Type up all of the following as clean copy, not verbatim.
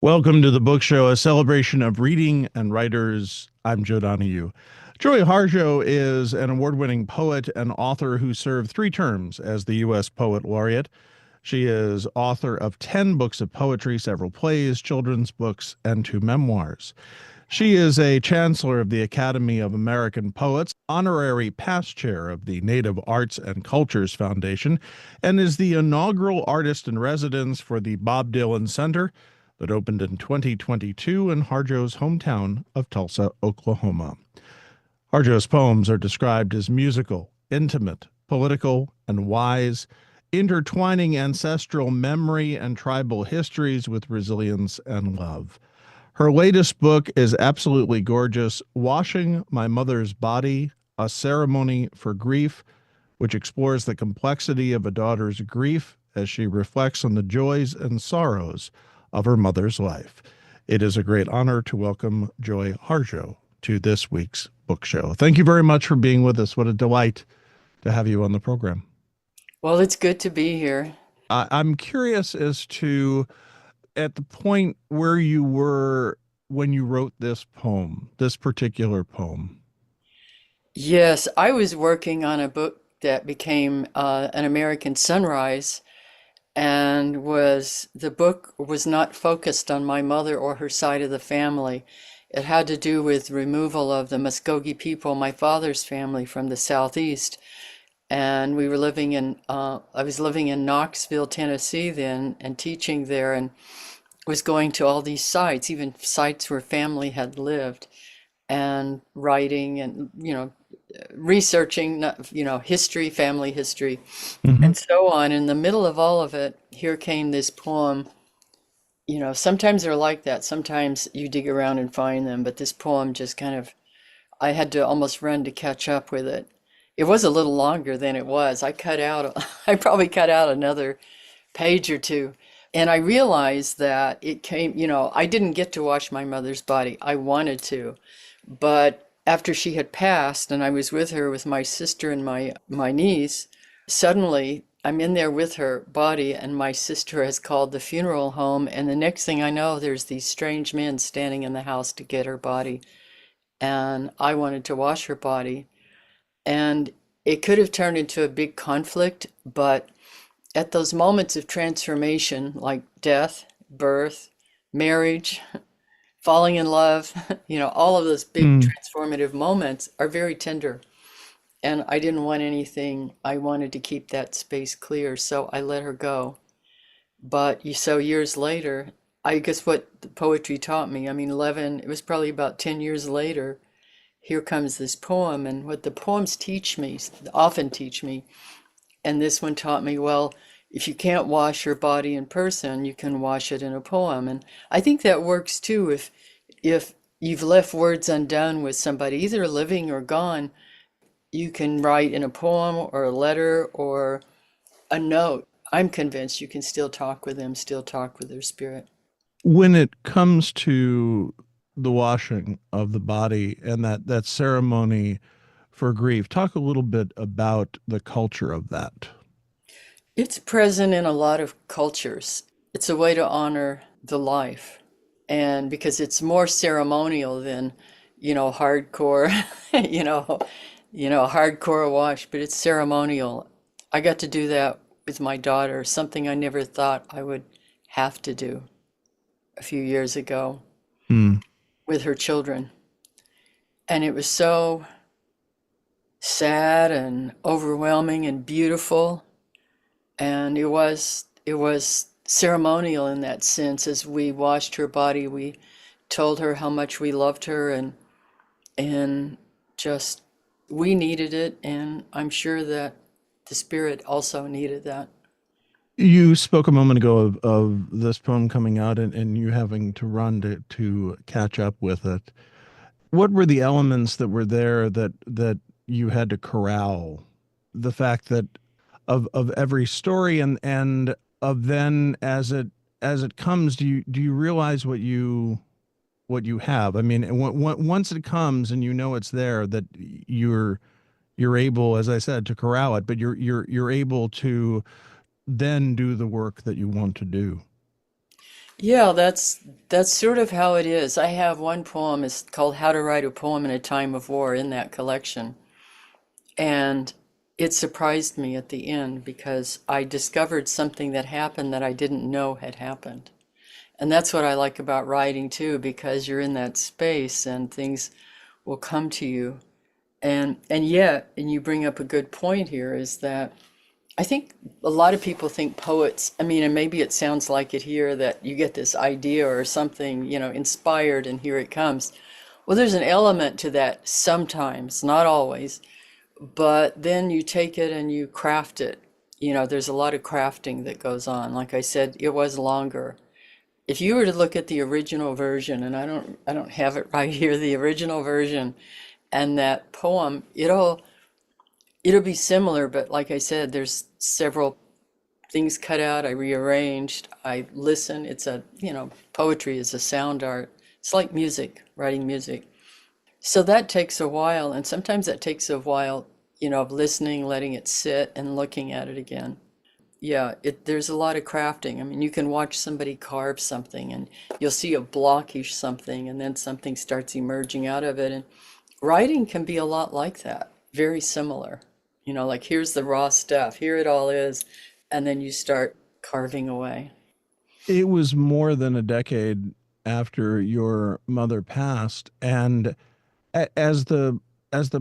Welcome to the Book Show, a celebration of reading and writers. I'm Joe Donahue. Joy Harjo is an award-winning poet and author who served 3 terms as the U.S. Poet Laureate. She is author of 10 books of poetry, several plays, children's books, and 2 memoirs. She is a chancellor of the Academy of American Poets, honorary past chair of the Native Arts and Cultures Foundation, and is the inaugural artist in residence for the Bob Dylan Center that opened in 2022 in Harjo's hometown of Tulsa, Oklahoma. Harjo's poems are described as musical, intimate, political, and wise, intertwining ancestral memory and tribal histories with resilience and love. Her latest book is absolutely gorgeous, Washing My Mother's Body, A Ceremony for Grief, which explores the complexity of a daughter's grief as she reflects on the joys and sorrows of her mother's life. It is a great honor to welcome Joy Harjo to this week's book show. Thank you very much for being with us. What a delight to have you on the program. Well, it's good to be here. I'm curious as to at the point where you were when you wrote this poem, this particular poem. Yes, I was working on a book that became an American Sunrise, and was the book was not focused on my mother or her side of the family. It had to do with removal of the Muskogee people, my father's family, from the southeast. And we were living in I was living in Knoxville, Tennessee then, and teaching there, and was going to all these sites, even sites where family had lived, and writing and researching, history, family history, Mm-hmm. and so on. In the middle of all of it, here came this poem. Sometimes they're like that. Sometimes you dig around and find them, but this poem just kind of, I had to almost run to catch up with it. It was a little longer than it was. I probably cut out another page or two. And I realized that it came, I didn't get to wash my mother's body. I wanted to. But after she had passed and I was with her with my sister and my niece, suddenly I'm in there with her body, and my sister has called the funeral home, and the next thing I know, there's these strange men standing in the house to get her body. And I wanted to wash her body. And it could have turned into a big conflict, but at those moments of transformation, like death, birth, marriage, falling in love, all of those big Mm. transformative moments are very tender. And I didn't want anything, I wanted to keep that space clear, so I let her go. But so years later, I guess what the poetry taught me, I mean, it was probably about 10 years later, here comes this poem. And what the poems teach me, often teach me, and this one taught me, well, if you can't wash your body in person, you can wash it in a poem. And I think that works too. If you've left words undone with somebody, either living or gone, you can write in a poem or a letter or a note. I'm convinced you can still talk with them, still talk with their spirit. When it comes to the washing of the body and that ceremony for grief, talk a little bit about the culture of that. It's present in a lot of cultures. It's a way to honor the life. And because it's more ceremonial than, hardcore, you know, hardcore wash, but it's ceremonial. I got to do that with my daughter, something I never thought I would have to do a few years ago Mm. with her children. And it was so sad and overwhelming and beautiful. And it was ceremonial in that sense. As we washed her body, we told her how much we loved her, and just we needed it, and I'm sure that the spirit also needed that. You spoke a moment ago of this poem coming out and you having to run to catch up with it. What were the elements that were there that you had to corral? The fact that of every story and of then as it comes, do you realize what you have? I mean, once it comes and you know it's there, that you're able, as I said, to corral it, but you're able to then do the work that you want to do. Yeah, that's sort of how it is. I have one poem, it's called How to Write a Poem in a Time of War in that collection. And it surprised me at the end because I discovered something that happened that I didn't know had happened. And that's what I like about writing too, because you're in that space and things will come to you. And yet, and you bring up a good point here, is that I think a lot of people think poets, I mean, and maybe it sounds like it here that you get this idea or something, inspired and here it comes. Well, there's an element to that sometimes, not always, but then you take it and you craft it. There's a lot of crafting that goes on. Like I said, it was longer. If you were to look at the original version, and I don't have it right here, the original version and that poem, it'll be similar, but like I said, there's several things cut out. I rearranged. I listen. Poetry is a sound art. It's like music, writing music. So that takes a while, and sometimes that takes a while, of listening, letting it sit, and looking at it again. Yeah, there's a lot of crafting. I mean, you can watch somebody carve something, and you'll see a blockish something, and then something starts emerging out of it. And writing can be a lot like that, very similar. Like here's the raw stuff, here it all is, and then you start carving away. It was more than a decade after your mother passed, and as the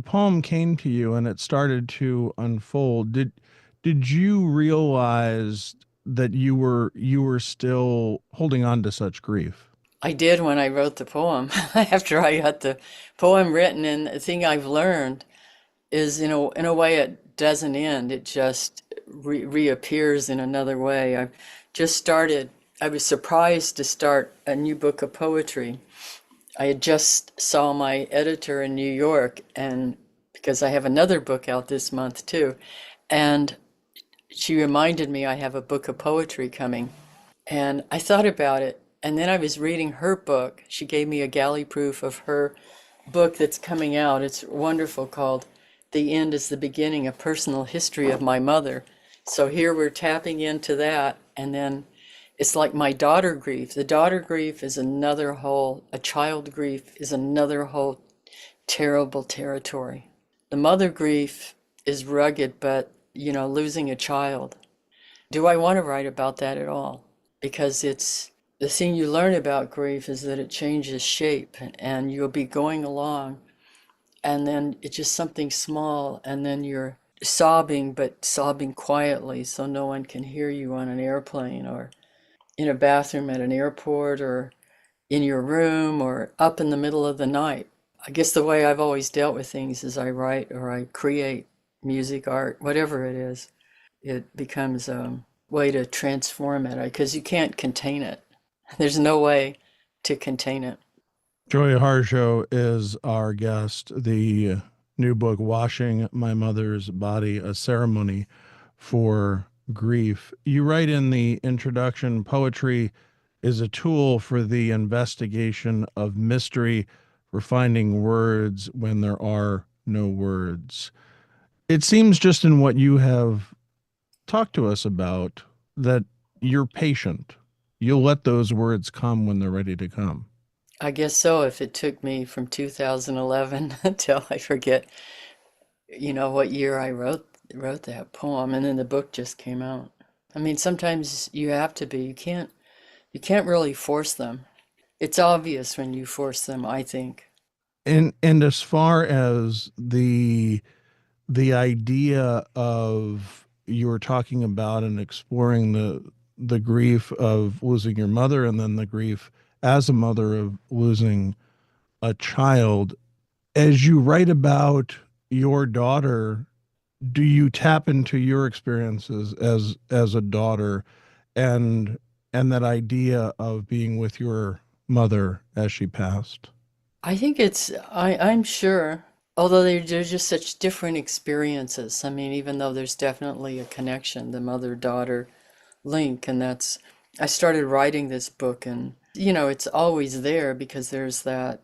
poem came to you and it started to unfold, did you realize that you were still holding on to such grief? I did when I wrote the poem. After I got the poem written, and the thing I've learned is, in a way, it doesn't end. It just reappears in another way. I was surprised to start a new book of poetry. I had just saw my editor in New York, and because I have another book out this month too, and she reminded me I have a book of poetry coming. And I thought about it, and then I was reading her book. She gave me a galley proof of her book that's coming out. It's wonderful, called The End is the Beginning, a Personal History of My Mother. So here we're tapping into that, and then it's like my daughter grief. The daughter grief is a child grief is another whole terrible territory. The mother grief is rugged, but, losing a child. Do I want to write about that at all? Because it's the thing you learn about grief is that it changes shape, and you'll be going along, and then it's just something small, and then you're sobbing, but sobbing quietly so no one can hear you on an airplane or in a bathroom at an airport or in your room or up in the middle of the night. I guess the way I've always dealt with things is I write or I create music, art, whatever it is. It becomes a way to transform it because you can't contain it. There's no way to contain it. Joy Harjo is our guest. The new book, Washing My Mother's Body, a ceremony for grief. You write in the introduction, poetry is a tool for the investigation of mystery, for finding words when there are no words. It seems just in what you have talked to us about that you're patient. You'll let those words come when they're ready to come. I guess so. If it took me from 2011 until I forget, what year I wrote that poem, and then the book just came out. I mean, sometimes you have to be. You can't really force them. It's obvious when you force them, I think. And as far as the idea of you were talking about and exploring the grief of losing your mother and then the grief as a mother of losing a child, as you write about your daughter, do you tap into your experiences as a daughter and that idea of being with your mother as she passed? I think I'm sure, although they're just such different experiences. I mean, even though there's definitely a connection, the mother-daughter link, and I started writing this book, and, it's always there because there's that,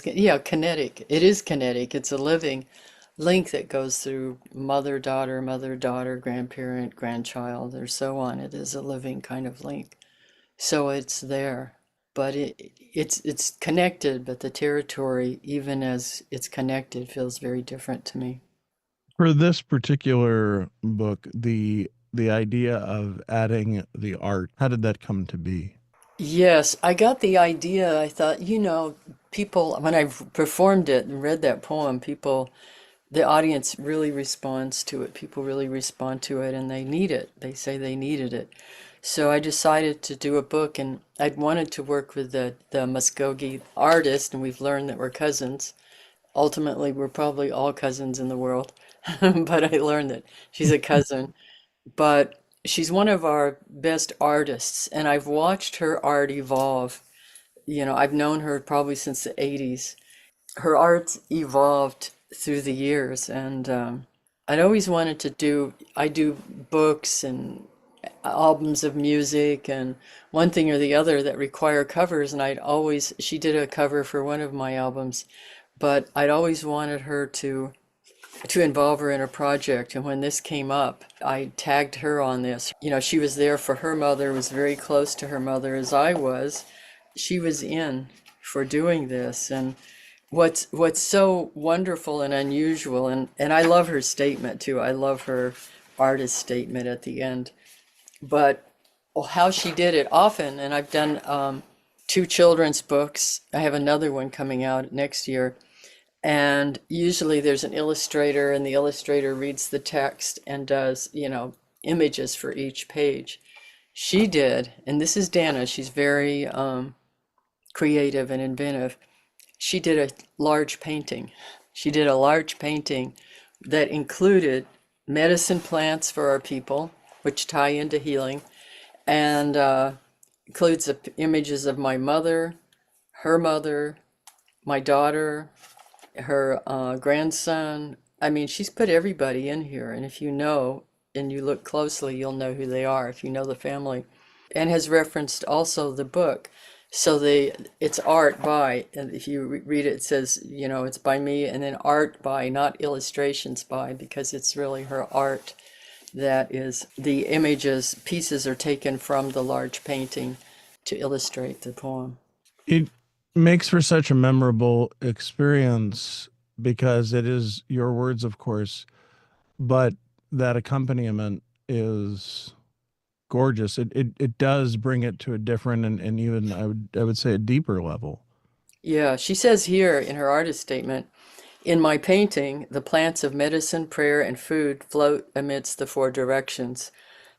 yeah, kinetic. It is kinetic. It's a living link that goes through mother-daughter, grandparent, grandchild, or so on. It is a living kind of link. So it's there. But it's connected, but the territory, even as it's connected, feels very different to me. For this particular book, the idea of adding the art, how did that come to be? Yes, I got the idea. I thought, people, when I performed it and read that poem, the audience really responds to it. People really respond to it and they need it. They say they needed it. So I decided to do a book, and I'd wanted to work with the Muskogee artist, and we've learned that we're cousins. Ultimately, we're probably all cousins in the world, but I learned that she's a cousin. But she's one of our best artists, and I've watched her art evolve. I've known her probably since the 80s. Her art's evolved through the years, and I'd always wanted to I do books and albums of music and one thing or the other that require covers, and she did a cover for one of my albums, but I'd always wanted her to involve her in a project. And when this came up, I tagged her on this. She was there for her mother, was very close to her mother as I was. She was in for doing this. And what's so wonderful and unusual, and I love her statement too. I love her artist statement at the end. But how she did it often, and I've done two children's books. I have another one coming out next year. And usually there's an illustrator, and the illustrator reads the text and does, images for each page. She did, and this is Dana, she's very creative and inventive. She did a large painting. She did a large painting that included medicine plants for our people, which tie into healing, and includes the images of my mother, her mother, my daughter, her grandson. I mean, she's put everybody in here, and if you know and you look closely, you'll know who they are if you know the family. And has referenced also the book. So it's art by, and if you read it, it says, it's by me, and then art by, not illustrations by, because it's really her art that is, the images, pieces are taken from the large painting to illustrate the poem. It makes for such a memorable experience because it is your words, of course, but that accompaniment is gorgeous. It does bring it to a different and even I would say a deeper level. Yeah, she says here in her artist statement, in my painting, the plants of medicine, prayer, and food float amidst the four directions.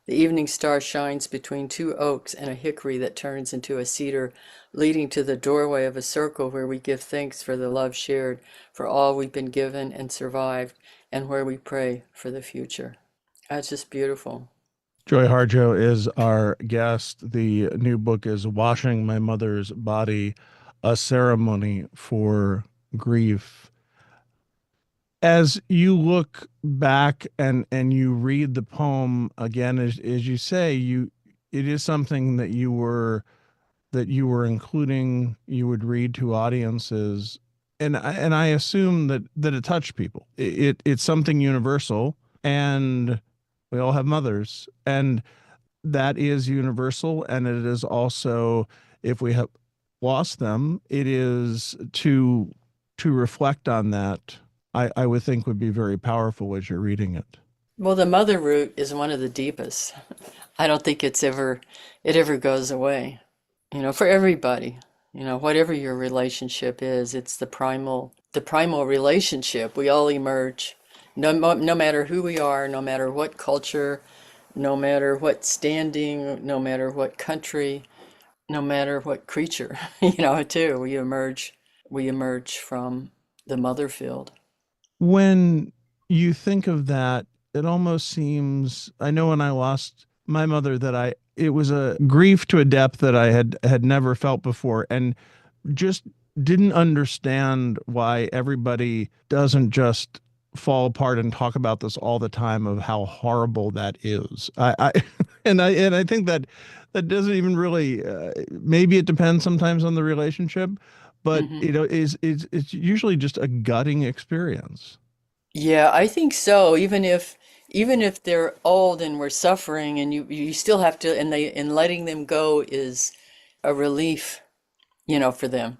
The evening star shines between two oaks and a hickory that turns into a cedar, leading to the doorway of a circle where we give thanks for the love shared, for all we've been given and survived, and where we pray for the future. That's just beautiful. Joy Harjo is our guest. The new book is Washing My Mother's Body, a ceremony for grief. As you look back and you read the poem again, as you say, it is something that you were including, you would read to audiences, and I assume that it touched people. It's something universal, and we all have mothers, and that is universal, and it is also, if we have lost them, it is to reflect on that. I would think would be very powerful as you're reading it. Well, the mother root is one of the deepest. I don't think it ever goes away. For everybody, whatever your relationship is, it's the primal relationship. We all emerge, no matter who we are, no matter what culture, no matter what standing, no matter what country, no matter what creature, too. We emerge from the mother field. When you think of that, it almost seems, I know when I lost my mother that it was a grief to a depth that I had never felt before, and just didn't understand why everybody doesn't just fall apart and talk about this all the time of how horrible that is. I and I think that that doesn't even really, maybe it depends sometimes on the relationship, but Hmm. it's usually just a gutting experience. Yeah, I think so. even if they're old and we're suffering, and you still have to, and letting them go is a relief, for them.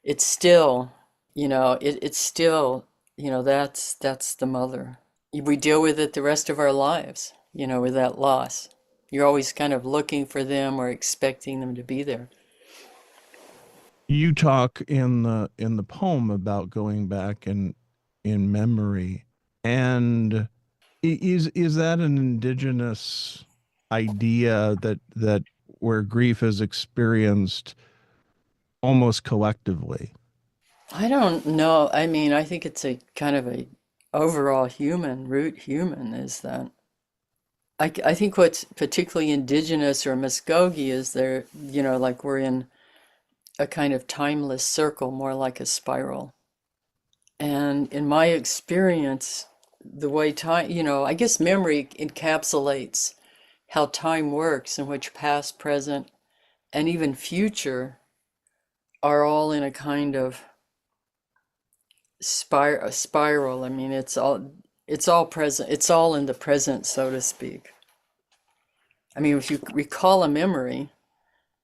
It's still, it's still, that's the mother. We deal with it the rest of our lives, with that loss. You're always kind of looking for them or expecting them to be there. You talk in the poem about going back in memory, and is that an indigenous idea that where grief is experienced almost collectively? I don't know. I mean, I think it's a kind of a overall root human is that. I think what's particularly indigenous or Muskogee is there, like we're in a kind of timeless circle, more like a spiral. And in my experience, the way time, I guess memory encapsulates how time works, in which past, present, and even future are all in a kind of spiral. I mean, it's all present. It's all in the present, so to speak. I mean, if you recall a memory,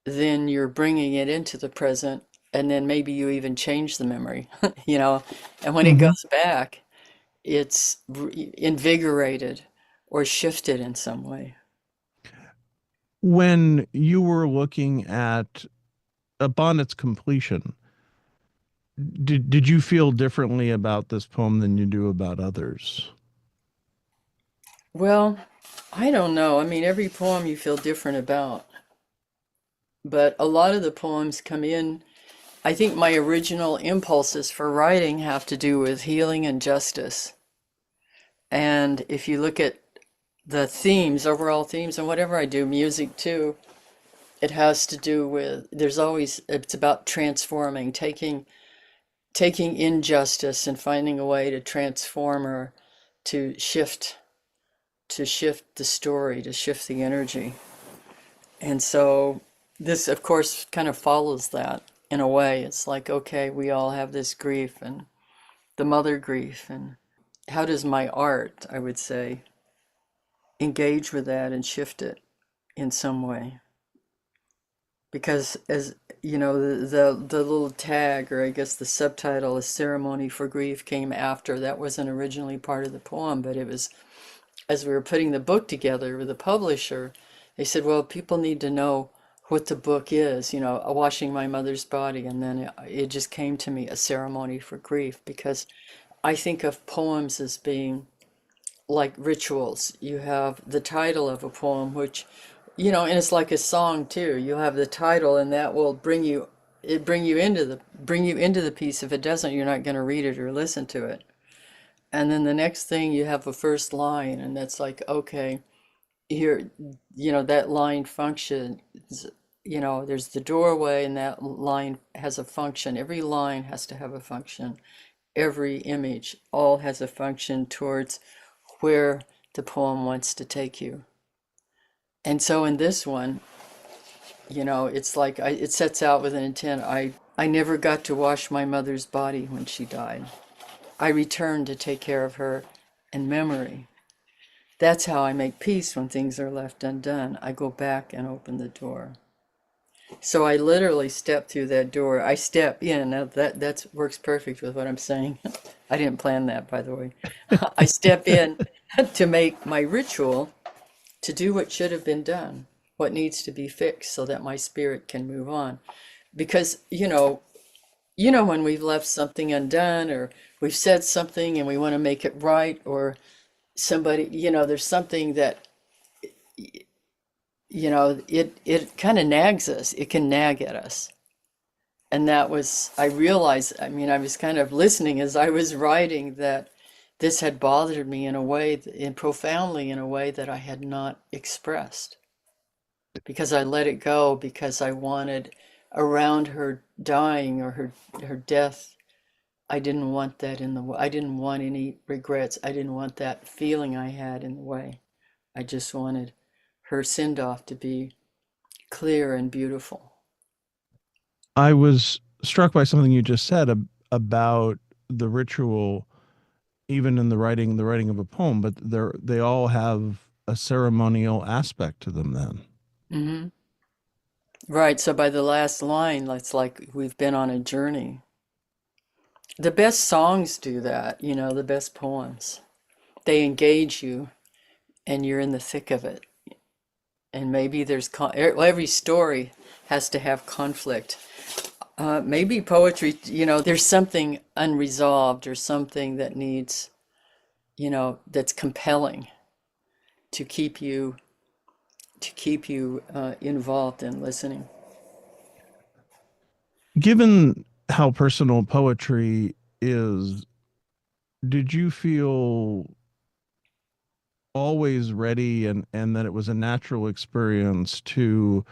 then you're bringing it into the present, and then maybe you even change the memory, and when it Hmm. goes back, it's invigorated or shifted in some way. When you were looking at upon its completion, did you feel differently about this poem than you do about others? Well, I don't know. I mean, every poem you feel different about, but a lot of the poems come in. I think my original impulses for writing have to do with healing and justice. And if you look at the themes, overall themes, and whatever I do, music too, it has to do with, it's about transforming, taking injustice and finding a way to transform or to shift, to shift the story, to shift the energy. And so this, of course, kind of follows that in a way. It's like, okay, we all have this grief and the mother grief. And how does my art, I would say, engage with that and shift it in some way? Because as the little tag, or I guess the subtitle, "A Ceremony for Grief," came after. That wasn't originally part of the poem, but it was, as we were putting the book together with the publisher, they said, well, people need to know what the book is, washing my mother's body. And then it just came to me, "A Ceremony for Grief," because I think of poems as being like rituals. You have the title of a poem, which, and it's like a song too. You have the title, and that will bring you into the piece. If it doesn't, you're not going to read it or listen to it. And then the next thing, you have a first line, and that's like, okay, here, that line functions. There's the doorway, and that line has a function. Every line has to have a function. Every image all has a function towards where the poem wants to take you. And so in this one, it's like it sets out with an intent. I never got to wash my mother's body when she died. I returned to take care of her in memory. That's how I make peace when things are left undone. I go back and open the door. So I literally step through that door. I step in. Now that works perfect with what I'm saying. I didn't plan that, by the way. I step in to make my ritual, to do what should have been done, what needs to be fixed so that my spirit can move on. Because, when we've left something undone, or we've said something and we want to make it right, or somebody, there's something that, it kind of nags us. It can nag at us. And that was, I realized, I mean, I was kind of listening as I was writing, that this had bothered me in a way, and profoundly in a way that I had not expressed, because I let it go, because I wanted, around her dying, or her death, I didn't want that in the way. I didn't want any regrets. I didn't want that feeling I had in the way. I just wanted her send off to be clear and beautiful. I was struck by something you just said about the ritual even in the writing of a poem, but they all have a ceremonial aspect to them then. Hmm. Right. So by the last line, it's like we've been on a journey. The best songs do that, the best poems. They engage you and you're in the thick of it. And maybe every story has to have conflict. Maybe poetry, there's something unresolved or something that needs, that's compelling to keep you involved in listening. Given how personal poetry is, did you feel always ready and that it was a natural experience to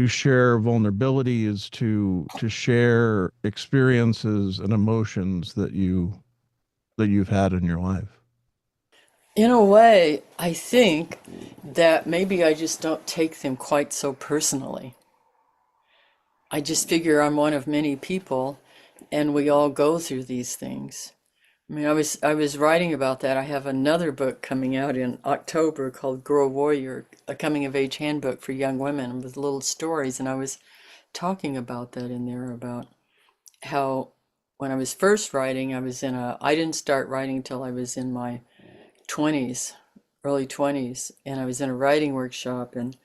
share vulnerabilities, to share experiences and emotions that you've had in your life? In a way, I think that maybe I just don't take them quite so personally. I just figure I'm one of many people and we all go through these things. I mean, I was writing about that. I have another book coming out in October called Girl Warrior, a coming of age handbook for young women with little stories, and I was talking about that in there about how when I was first writing, I didn't start writing until I was in my 20s, early 20s, and I was in a writing workshop, and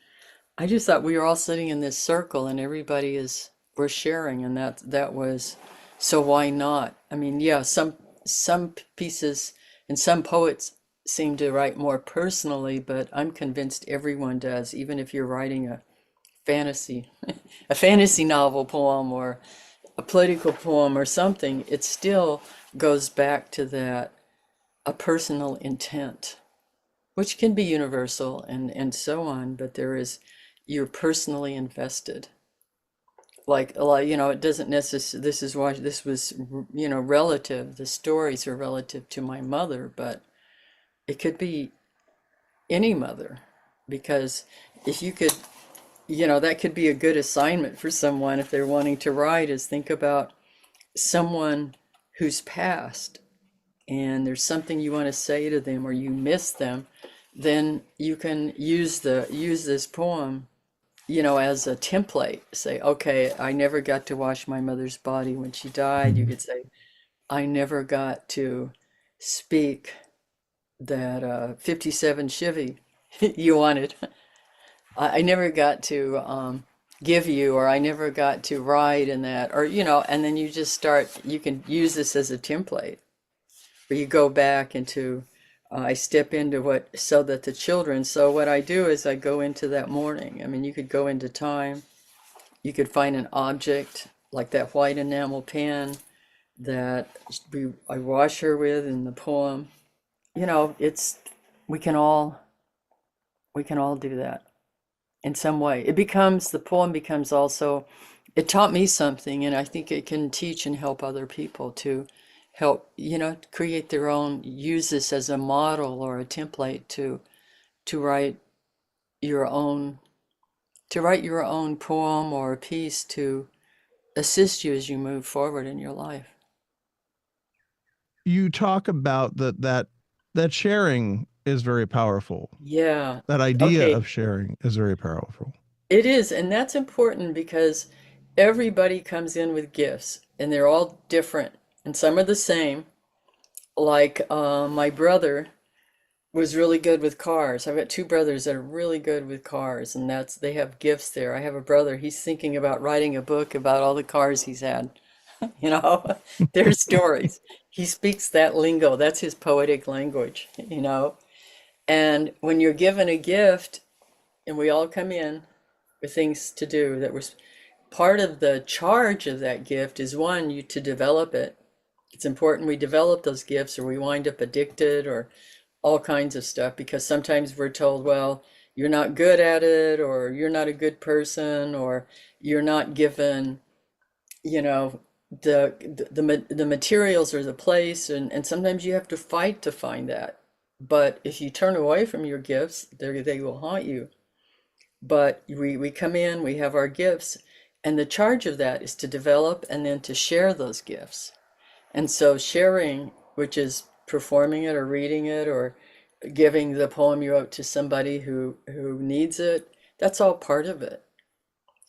I just thought we were all sitting in this circle and we're sharing, and that was, so why not? I mean, yeah, some pieces and some poets seem to write more personally, but I'm convinced everyone does, even if you're writing a fantasy a fantasy novel poem or a political poem or something, it still goes back to that, a personal intent, which can be universal and so on, but you're personally invested. Like a lot, it doesn't necessarily, this is why this was, relative. The stories are relative to my mother, but it could be any mother, because if you could, that could be a good assignment for someone if they're wanting to write, is think about someone who's passed and there's something you want to say to them or you miss them, then you can use this poem, as a template. Say, okay, I never got to wash my mother's body when she died. You Mhm. could say, I never got to speak that 57 Chevy you wanted. I never got to give you, or I never got to ride in that, or, and then you can use this as a template, or you go back into, I step into so that the children, so what I do is I go into that morning. I mean, you could go into time, you could find an object like that white enamel pen that I wash her with in the poem. It's, we can all, we can all do that in some way. The poem becomes also, it taught me something, and I think it can teach and help other people to help, create their own, use this as a model or a template to write your own, poem or a piece to assist you as you move forward in your life. You talk about that sharing is very powerful. Yeah. That idea Okay. of sharing is very powerful. It is, and that's important because everybody comes in with gifts and they're all different and some are the same. Like my brother was really good with cars. I've got two brothers that are really good with cars, and they have gifts there. I have a brother, he's thinking about writing a book about all the cars he's had. You know, their stories. He speaks that lingo. That's his poetic language. And when you're given a gift, and we all come in with things to do that was part of the charge of that gift is one, you to develop it. It's important we develop those gifts or we wind up addicted or all kinds of stuff, because sometimes we're told, well, you're not good at it, or you're not a good person, or you're not given, you know, the materials or the place, and sometimes you have to fight to find that. But if you turn away from your gifts, they will haunt you. But we come in, we have our gifts, and the charge of that is to develop and then to share those gifts. And so sharing, which is performing it or reading it or giving the poem you wrote to somebody who needs it. That's all part of it.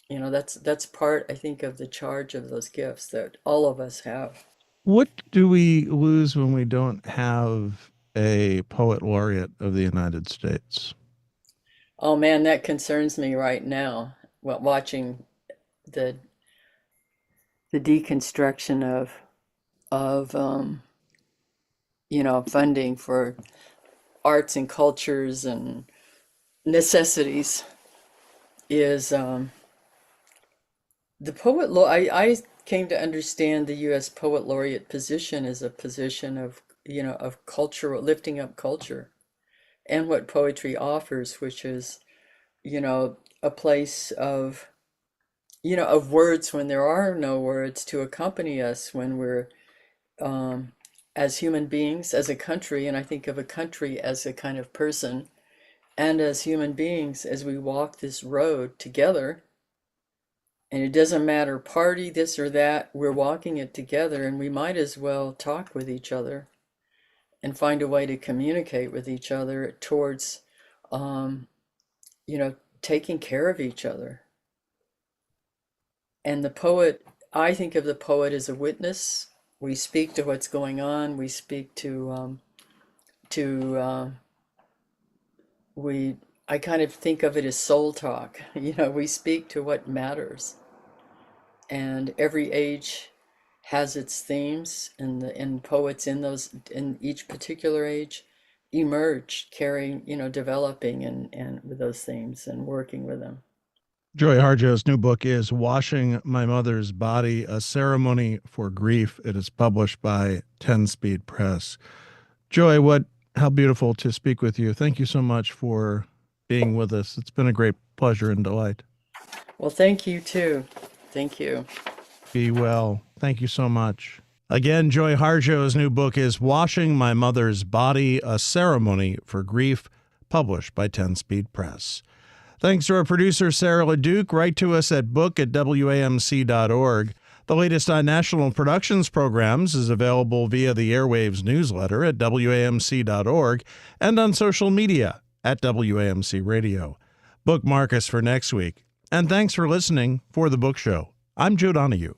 You know, that's part, I think, of the charge of those gifts that all of us have. What do we lose when we don't have a poet laureate of the United States? Oh man, that concerns me right now. Watching the the deconstruction of funding for arts and cultures and necessities is the poet law. I came to understand the U.S. poet laureate position as a position of of cultural lifting up culture and what poetry offers, which is a place of of words when there are no words to accompany us when we're um, as human beings, as a country, and I think of a country as a kind of person, and as human beings as we walk this road together. And it doesn't matter party, this or that, we're walking it together, and we might as well talk with each other and find a way to communicate with each other towards, um, taking care of each other. And the poet, I think of the poet as a witness. We speak to what's going on. We speak to we. I kind of think of it as soul talk. We speak to what matters. And every age has its themes, and poets in each particular age emerge carrying, developing and with those themes and working with them. Joy Harjo's new book is Washing My Mother's Body, A Ceremony for Grief. It is published by 10 Speed Press. Joy, how beautiful to speak with you. Thank you so much for being with us. It's been a great pleasure and delight. Well, thank you too. Thank you. Be well. Thank you so much. Again, Joy Harjo's new book is Washing My Mother's Body, A Ceremony for Grief, published by 10 Speed Press. Thanks to our producer, Sarah LeDuc. Write to us at book@wamc.org. The latest on National Productions programs is available via the Airwaves newsletter at wamc.org and on social media at WAMC Radio. Bookmark us for next week. And thanks for listening for The Book Show. I'm Joe Donahue.